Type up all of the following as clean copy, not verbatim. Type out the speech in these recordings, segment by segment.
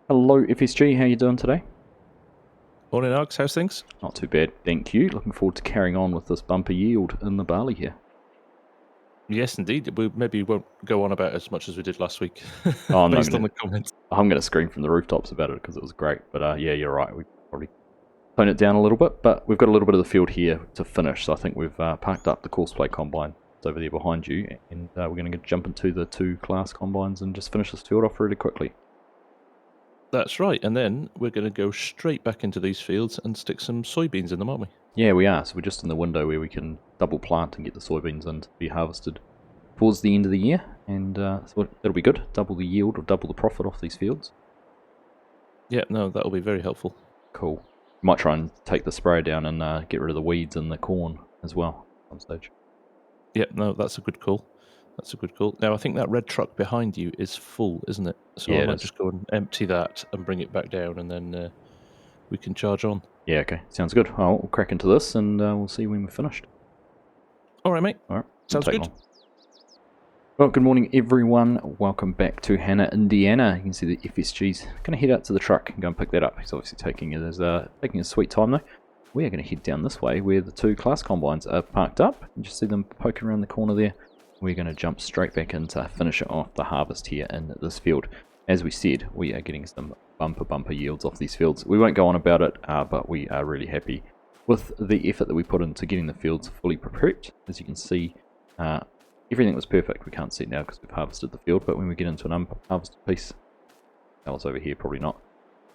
Hello FSG, how you doing today? Morning, Args. How's things? Not too bad, thank you. Looking forward to carrying on with this bumper yield in the barley here. Yes, indeed. We maybe won't go on about as much as we did last week, Oh, I'm based on the comments. I'm going to scream from the rooftops about it because it was great. But yeah, you're right. We probably tone it down a little bit, but we've got a little bit of the field here to finish. So I think we've parked up the course play combine. It's over there behind you, and we're going to jump into the 2 class combines and just finish this field off really quickly. That's right. And then we're going to go straight back into these fields and stick some soybeans in them, aren't we? Yeah, we are. So we're just in the window where we can double plant and get the soybeans in to be harvested towards the end of the year, and so that'll be good. Double the yield or double the profit off these fields. Yeah, no, that'll be very helpful. Cool. Might try and take the sprayer down and get rid of the weeds in the corn as well at some stage. Yeah, no, that's a good call. That's a good call. Now, I think that red truck behind you is full, isn't it? So Yeah, I might just go and empty that and bring it back down, and then we can charge on. Yeah, okay. Sounds good. Well, we'll crack into this, and we'll see when we're finished. All right, mate. All right. Sounds good. Long. Well, good morning, everyone. Welcome back to Hanna, Indiana. You can see the FSG's going to head out to the truck and go and pick that up. He's obviously taking a sweet time, though. We are going to head down this way where the 2 class combines are parked up. You just see them poking around the corner there. We're going to jump straight back in to finish off the harvest here in this field. As we said, we are getting some bumper yields off these fields. We won't go on about it, but we are really happy with the effort that we put into getting the fields fully prepped. As you can see, everything was perfect. We can't see it now because we've harvested the field, but when we get into an unharvested piece, that was over here, probably not.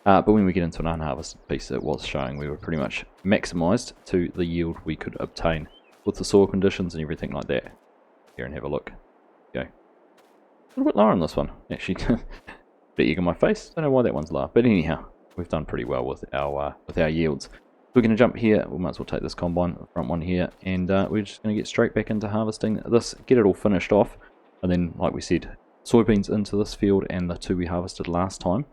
But when we get into an unharvested piece, it was showing we were pretty much maximised to the yield we could obtain with the soil conditions and everything like that. Here and have a look. Go. A little bit lower on this one, actually. Bit egg on my face. Don't know why that one's lower, but anyhow, we've done pretty well with our yields. We're going to jump here. We might as well take this combine, the front one here, and we're just going to get straight back into harvesting this, get it all finished off, and then, like we said, soybeans into this field and the 2 we harvested last time.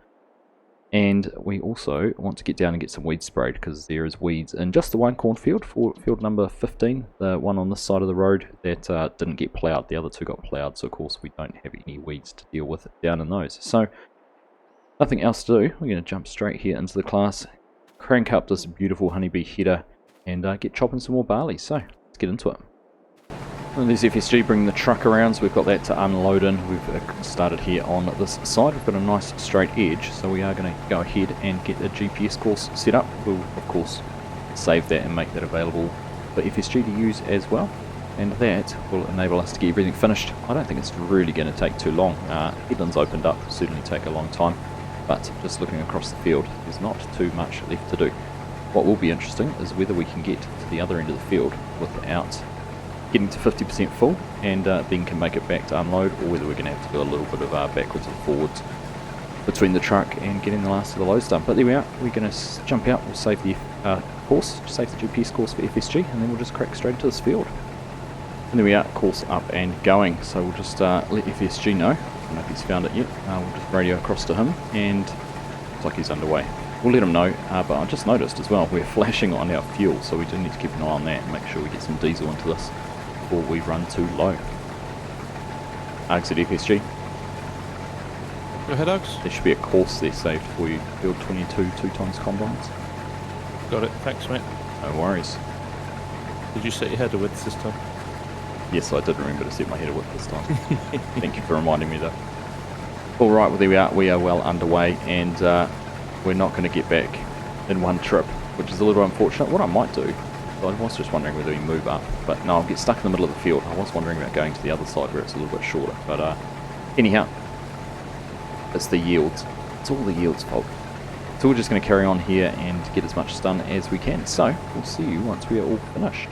And we also want to get down and get some weeds sprayed because there is weeds in just the one cornfield, for field number 15, the one on this side of the road that didn't get ploughed. The other 2 got ploughed, so of course we don't have any weeds to deal with down in those. So nothing else to do. We're going to jump straight here into the class, crank up this beautiful honeybee header, and get chopping some more barley. So let's get into it. And there's FSG bringing the truck around, so we've got that to unload in. We've started here on this side. We've got a nice straight edge, so we are going to go ahead and get a GPS course set up. We'll, of course, save that and make that available for FSG to use as well. And that will enable us to get everything finished. I don't think it's really going to take too long. Headlands opened up, certainly take a long time, but just looking across the field, there's not too much left to do. What will be interesting is whether we can get to the other end of the field without getting to 50% full and then can make it back to unload, or whether we're going to have to do a little bit of backwards and forwards between the truck and getting the last of the loads done. But there we are. We're going to jump out. We'll save the course, save the GPS course for FSG, and then we'll just crack straight into this field. And there we are, course up and going. So we'll just let FSG know. I don't know if he's found it yet. We'll just radio across to him, and looks like he's underway. We'll let him know, but I just noticed as well, we're flashing on our fuel, so we do need to keep an eye on that and make sure we get some diesel into this before we run too low. Args at FSG. Go ahead, Args. There should be a course there saved for you. Field 22, 2 times combines. Got it. Thanks, mate. No worries. Did you set your header widths this time? Yes, I did remember to set my header width this time. Thank you for reminding me though. Alright, well there we are. We are well underway, and we're not going to get back in one trip, which is a little unfortunate. What I might do, I was just wondering whether we move up, but no, I'll get stuck in the middle of the field. I was wondering about going to the other side where it's a little bit shorter, but anyhow, it's the yields. It's all the yields' fault. So we're just going to carry on here and get as much done as we can. So we'll see you once we are all finished.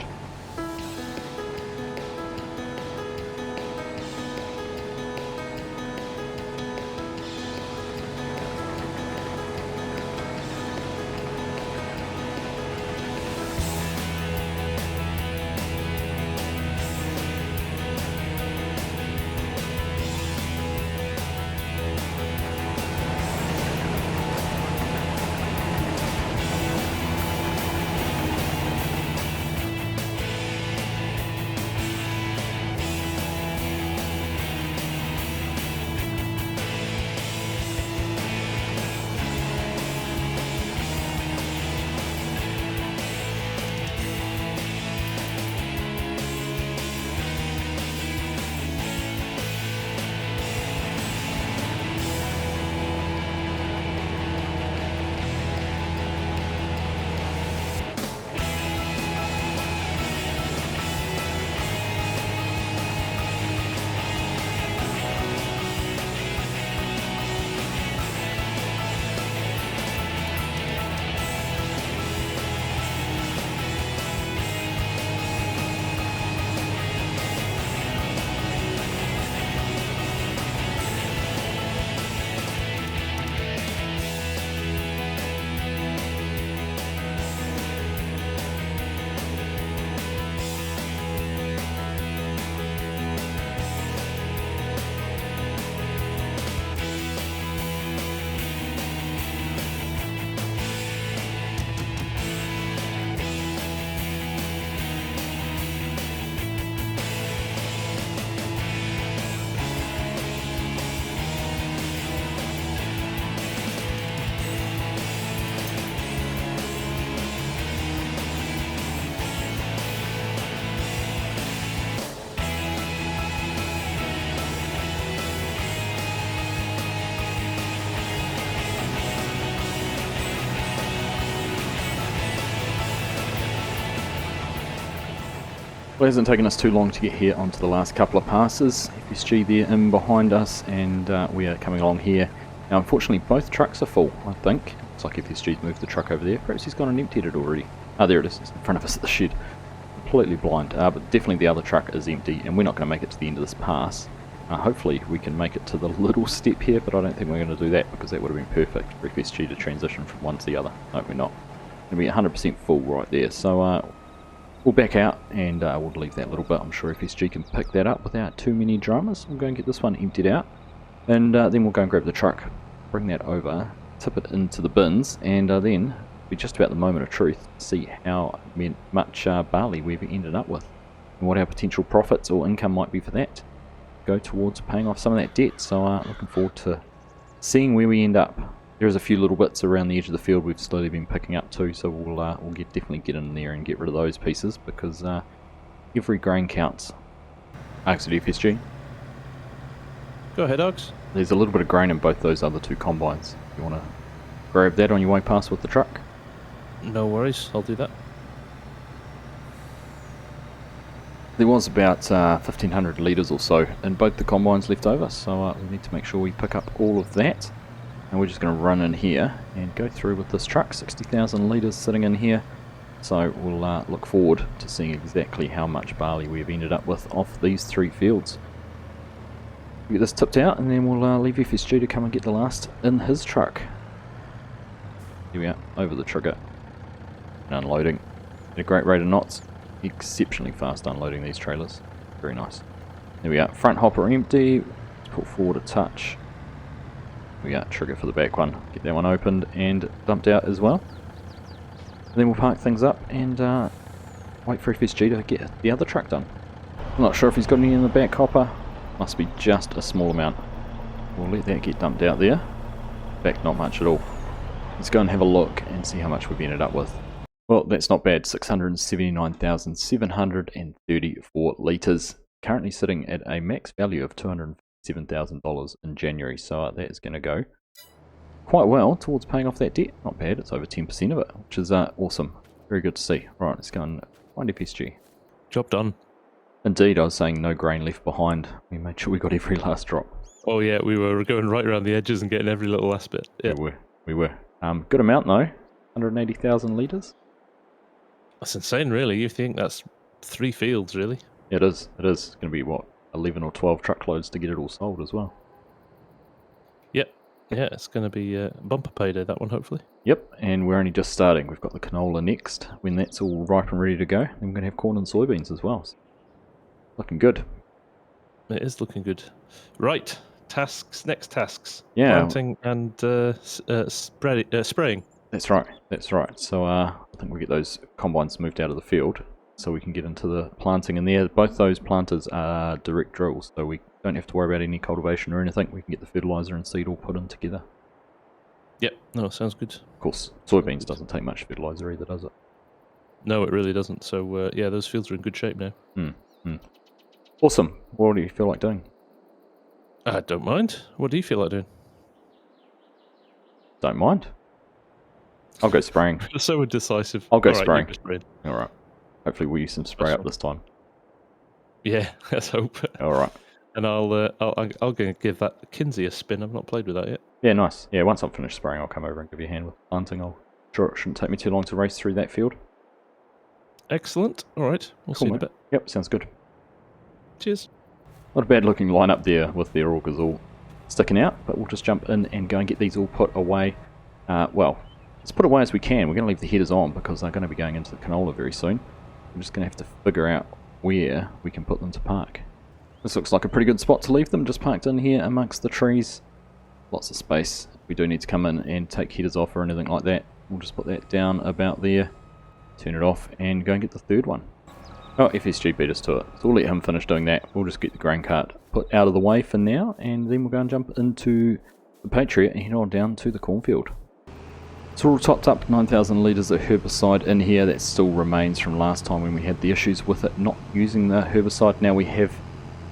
Well, it hasn't taken us too long to get here onto the last couple of passes. FSG there in behind us, and we are coming along here. Now, unfortunately, both trucks are full, I think. Looks like FSG's moved the truck over there. Perhaps he's gone and emptied it already. Ah, there it is. It's in front of us at the shed. Completely blind. But definitely the other truck is empty, and we're not going to make it to the end of this pass. Hopefully we can make it to the little step here, but I don't think we're going to do that, because that would have been perfect for FSG to transition from one to the other. No, we're not. Going to be 100% full right there. So, we'll back out and we'll leave that little bit. I'm sure FSG can pick that up without too many dramas. We'll go and get this one emptied out, and then we'll go and grab the truck, bring that over, tip it into the bins, and then be just about the moment of truth to see how much barley we've ended up with and what our potential profits or income might be for that. Go towards paying off some of that debt. So looking forward to seeing where we end up. There's a few little bits around the edge of the field we've slowly been picking up too, so we'll definitely get in there and get rid of those pieces, because every grain counts. Argsy to FSG. Go ahead, Args. There's a little bit of grain in both those other two combines. You want to grab that on your way past with the truck? No worries, I'll do that. There was about 1,500 litres or so in both the combines left over, so we need to make sure we pick up all of that. And we're just going to run in here and go through with this truck. 60,000 litres sitting in here. So we'll look forward to seeing exactly how much barley we've ended up with off these three fields. We'll get this tipped out, and then we'll leave FSG to come and get the last in his truck. Here we are, over the trigger. And unloading at a great rate of knots. Exceptionally fast unloading these trailers. Very nice. There we are, front hopper empty. Let's put forward a touch. We got trigger for the back one. Get that one opened and dumped out as well. And then we'll park things up and wait for FSG to get the other truck done. I'm not sure if he's got any in the back hopper. Must be just a small amount. We'll let that get dumped out there. In fact, not much at all. Let's go and have a look and see how much we've ended up with. Well, that's not bad. 679,734 litres. Currently sitting at a max value of $257,000 in January, so that is going to go quite well towards paying off that debt. Not bad, it's over 10% of it, which is awesome. Very good to see. Right, let's go and find FSG. Job done. Indeed, I was saying no grain left behind. We made sure we got every last drop. Oh yeah, we were going right around the edges and getting every little last bit. Yeah. We were. Good amount though, 180,000 litres. That's insane, really. You think that's 3 fields, really? It is. It is. It's going to be, what, 11 or 12 truckloads to get it all sold as well. Yep. Yeah, it's going to be a bumper payday, that one, hopefully. Yep, and we're only just starting. We've got the canola next. When that's all ripe and ready to go, then we're going to have corn and soybeans as well. So, looking good. It is looking good. Right. Tasks. Next tasks. Yeah. Planting and spraying. That's right. That's right. So I think we'll get those combines moved out of the field so we can get into the planting in there. Both those planters are direct drills, so we don't have to worry about any cultivation or anything. We can get the fertilizer and seed all put in together. Yep. No, sounds good. Of course, soybeans doesn't take much fertilizer either, does it? No, it really doesn't. So yeah, those fields are in good shape now. Awesome. What do you feel like doing? I don't mind. What do you feel like doing? Don't mind. I'll go spraying. You're so indecisive. I'll go All right, spraying. you go spraying. All right. Hopefully we'll use some spray up this time. Yeah, let's hope. All right. And I'll go give that Kinsey a spin. I've not played with that yet. Yeah, nice. Yeah, once I'm finished spraying, I'll come over and give you a hand with planting. I'm sure it shouldn't take me too long to race through that field. Excellent. All right. We'll see you in a bit. Yep, sounds good. Cheers. Not a bad looking lineup there with their augers all sticking out, but we'll just jump in and go and get these all put away. Well, as put away as we can. We're going to leave the headers on because they're going to be going into the canola very soon. We're just going to have to figure out where we can put them to park. This looks like a pretty good spot to leave them, just parked in here amongst the trees. Lots of space. If we do need to come in and take headers off or anything like that, we'll just put that down about there, turn it off, and go and get the third one. Oh, FSG beat us to it, so we'll let him finish doing that. We'll just get the grain cart put out of the way for now, and then we'll go and jump into the Patriot and head on down to the cornfield. So we're all topped up, 9,000 litres of herbicide in here. That still remains from last time when we had the issues with it not using the herbicide. Now we have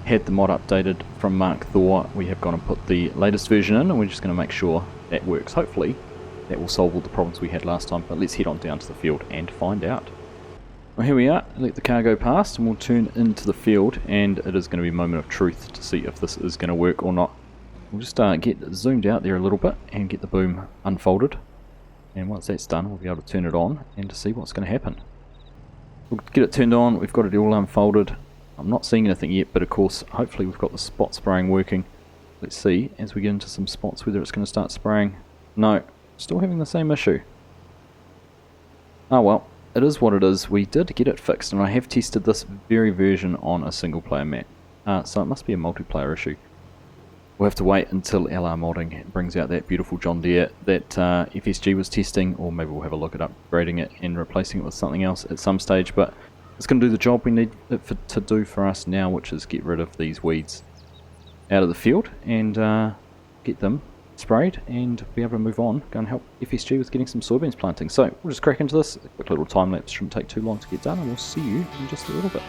had the mod updated from Mark Thor. We have gone and put the latest version in, and we're just going to make sure that works. Hopefully that will solve all the problems we had last time, but let's head on down to the field and find out. Well, here we are. Let the car go past and we'll turn into the field, and it is going to be a moment of truth to see if this is going to work or not. We'll just get zoomed out there a little bit and get the boom unfolded. And once that's done, we'll be able to turn it on and to see what's going to happen. We'll get it turned on. We've got it all unfolded. I'm not seeing anything yet, but of course, hopefully we've got the spot spraying working. Let's see, as we get into some spots, whether it's going to start spraying. No, still having the same issue. Oh well, it is what it is. We did get it fixed, and I have tested this very version on a single player map. So it must be a multiplayer issue. We'll have to wait until LR Modding brings out that beautiful John Deere that FSG was testing, or maybe we'll have a look at upgrading it and replacing it with something else at some stage, but it's going to do the job we need it to do for us now, which is get rid of these weeds out of the field and get them sprayed and be able to move on, go and help FSG with getting some soybeans planting. So we'll just crack into this. A quick little time lapse, shouldn't take too long to get done, and we'll see you in just a little bit.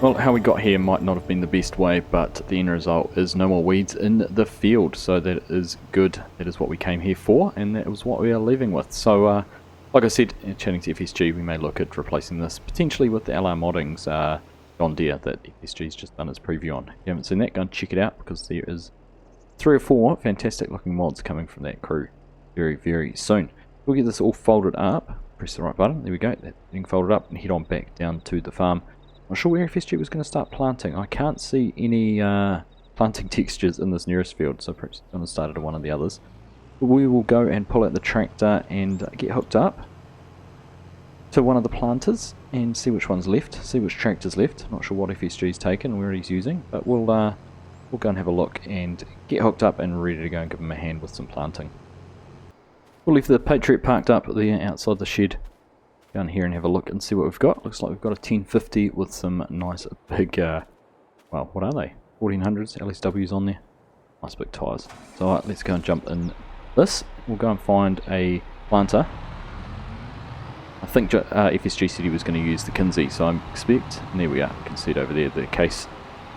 Well, how we got here might not have been the best way, but the end result is no more weeds in the field, so that is good. That is what we came here for, and that was what we are leaving with. So, like I said, chatting to FSG, we may look at replacing this potentially with the LR Modding's John Deere that FSG's just done its preview on. If you haven't seen that, go and check it out, because there is 3 or 4 fantastic looking mods coming from that crew very, very soon. We'll get this all folded up, press the right button, there we go, that's getting folded up, and head on back down to the farm. I'm not sure where FSG was going to start planting. I can't see any planting textures in this nearest field, so perhaps it's going to start at one of the others. But we will go and pull out the tractor and get hooked up to one of the planters and see which one's left, see which tractor's left. Not sure what FSG's taken, where he's using, but we'll go and have a look and get hooked up and ready to go and give him a hand with some planting. We'll leave the Patriot parked up there outside the shed. Down here and have a look and see what we've got. Looks like we've got a 1050 with some nice big, well, what are they? 1400s, LSWs on there. Nice big tyres. So alright, let's go and jump in this. We'll go and find a planter. I think FSG said he was going to use the Kinsey, so I expect, and there we are, you can see it over there, the Case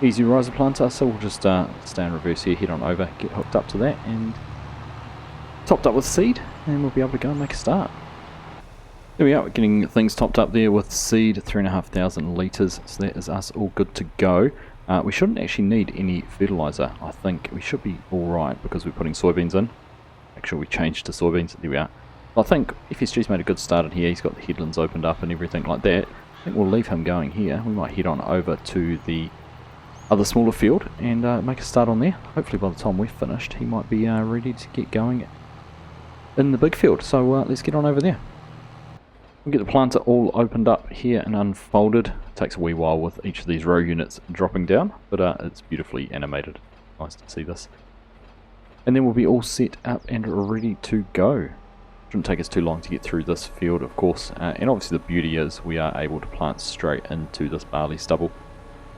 Easy Riser planter. So we'll just stay in reverse here, head on over, get hooked up to that, and topped up with seed, and we'll be able to go and make a start. There we are, we're getting things topped up there with seed, 3,500 litres, so that is us all good to go. We shouldn't actually need any fertiliser. I think we should be alright because we're putting soybeans in. Make sure we change to soybeans. There we are. I think FSG's made a good start in here. He's got the headlands opened up and everything like that. I think we'll leave him going here. We might head on over to the other smaller field and make a start on there. Hopefully by the time we're finished he might be ready to get going in the big field. So let's get on over there. We'll get the planter all opened up here and unfolded. It takes a wee while with each of these row units dropping down, but it's beautifully animated. Nice to see this. And then we'll be all set up and ready to go. Shouldn't take us too long to get through this field, of course. And obviously the beauty is we are able to plant straight into this barley stubble.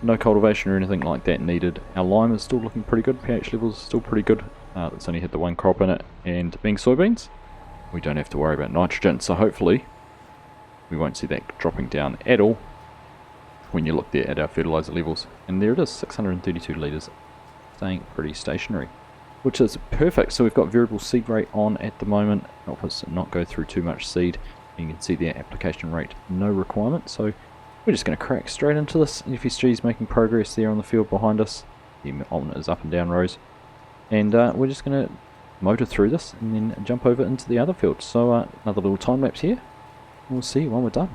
No cultivation or anything like that needed. Our lime is still looking pretty good. pH levels are still pretty good. It's only had the one crop in it, and being soybeans, we don't have to worry about nitrogen. So hopefully we won't see that dropping down at all when you look there at our fertiliser levels. And there it is, 632 litres, staying pretty stationary, which is perfect. So we've got variable seed rate on at the moment, help us not go through too much seed. You can see the application rate, no requirement. So we're just going to crack straight into this. FSG is making progress there on the field behind us. The alternate is up and down rows. And we're just going to motor through this and then jump over into the other field. So another little time lapse here. We'll see you when we're done.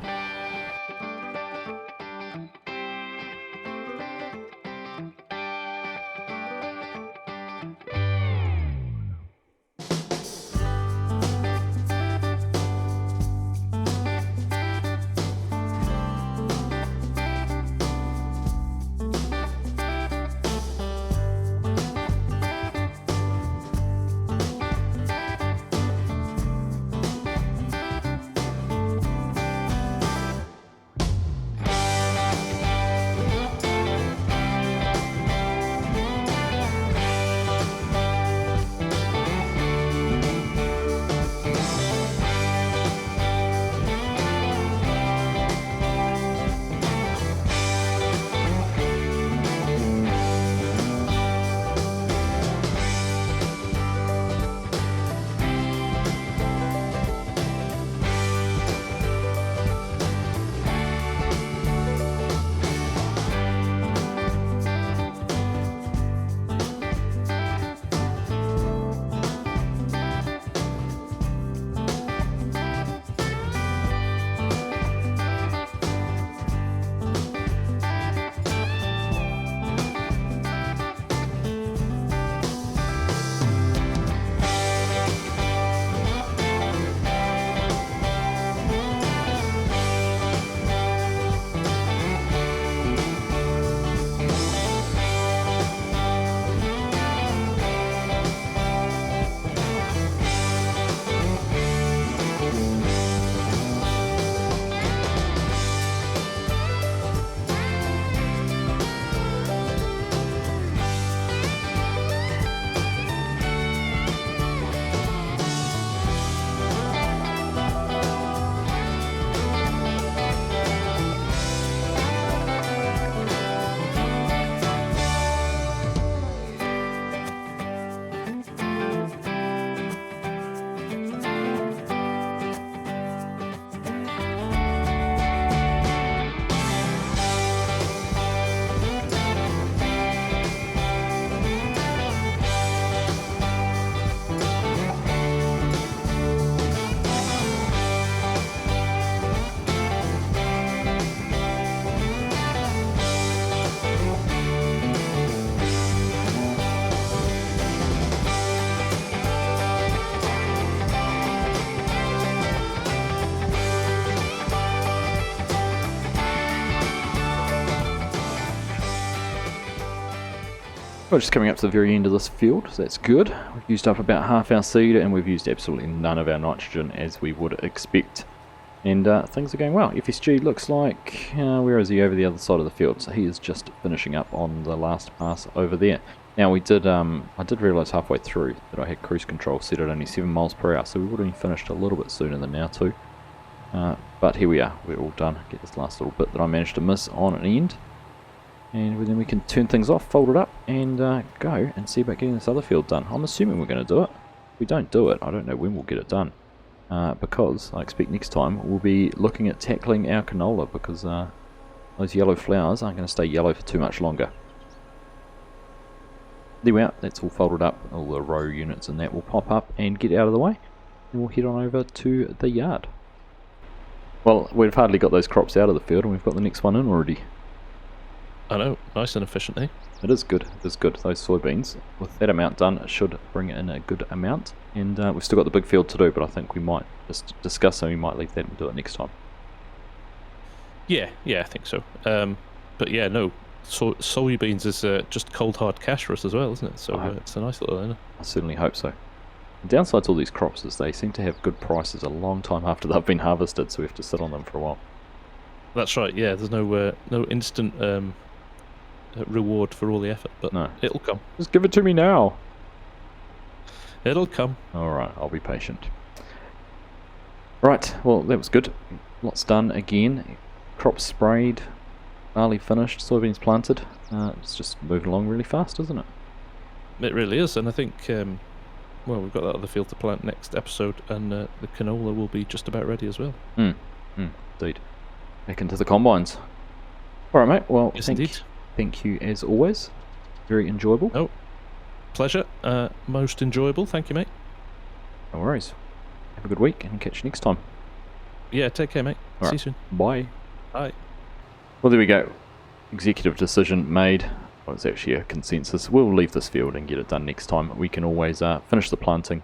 We're just coming up to the very end of this field, so that's good. We've used up about half our seed and we've used absolutely none of our nitrogen as we would expect. And things are going well. FSG looks like, where is he, over the other side of the field? So he is just finishing up on the last pass over there. Now we did, I did realise halfway through that I had cruise control set at only 7 miles per hour, so we would have finished a little bit sooner than now too. But here we are, we're all done. Get this last little bit that I managed to miss on an end. And then we can turn things off, fold it up, and go and see about getting this other field done. I'm assuming we're going to do it. If we don't do it, I don't know when we'll get it done. Because I expect next time we'll be looking at tackling our canola, because those yellow flowers aren't going to stay yellow for too much longer. There we are, that's all folded up. All the row units and that will pop up and get out of the way. And we'll head on over to the yard. Well, we've hardly got those crops out of the field and we've got the next one in already. I know, nice and efficient, eh? It is good, it is good. Those soybeans, with that amount done, it should bring in a good amount. And we've still got the big field to do, but I think we might just discuss and we might leave that and do it next time. Yeah, I think so. But yeah, no, soybeans is just cold hard cash for us as well, isn't it? So it's a nice little earner. I certainly hope so. The downside to all these crops is they seem to have good prices a long time after they've been harvested, so we have to sit on them for a while. That's right, yeah, there's no instant reward for all the effort, but no, it'll come. Just give it to me now. It'll come. Alright, I'll be patient. Right, well, that was good. lots done again. Crop sprayed, barley finished, soybeans planted. It's just moving along really fast, isn't it? It really is, and I think, well, we've got that other field to plant next episode, and the canola will be just about ready as well. Indeed. Back into the combines. Alright, mate. Well, yes, indeed. Thank you as always. Very enjoyable. Oh, pleasure. Most enjoyable. Thank you, mate. No worries. Have a good week and catch you next time. Yeah, take care, mate. See you soon. Bye. Bye. Well, there we go. Executive decision made. Well, it's actually a consensus. We'll leave this field and get it done next time. We can always finish the planting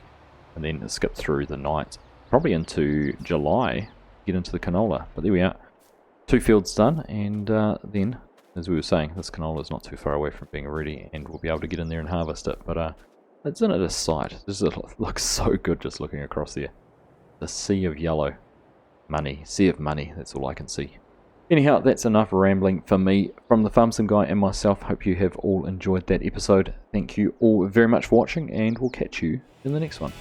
and then skip through the night. Probably into July, get into the canola. But there we are. 2 fields done, and then, as we were saying, this canola is not too far away from being ready, and we'll be able to get in there and harvest it. But it's in at a sight. This looks so good just looking across there. The sea of yellow. Money. Sea of money. That's all I can see. Anyhow, that's enough rambling for me. From the Farm Sim Guy and myself, hope you have all enjoyed that episode. Thank you all very much for watching, and we'll catch you in the next one.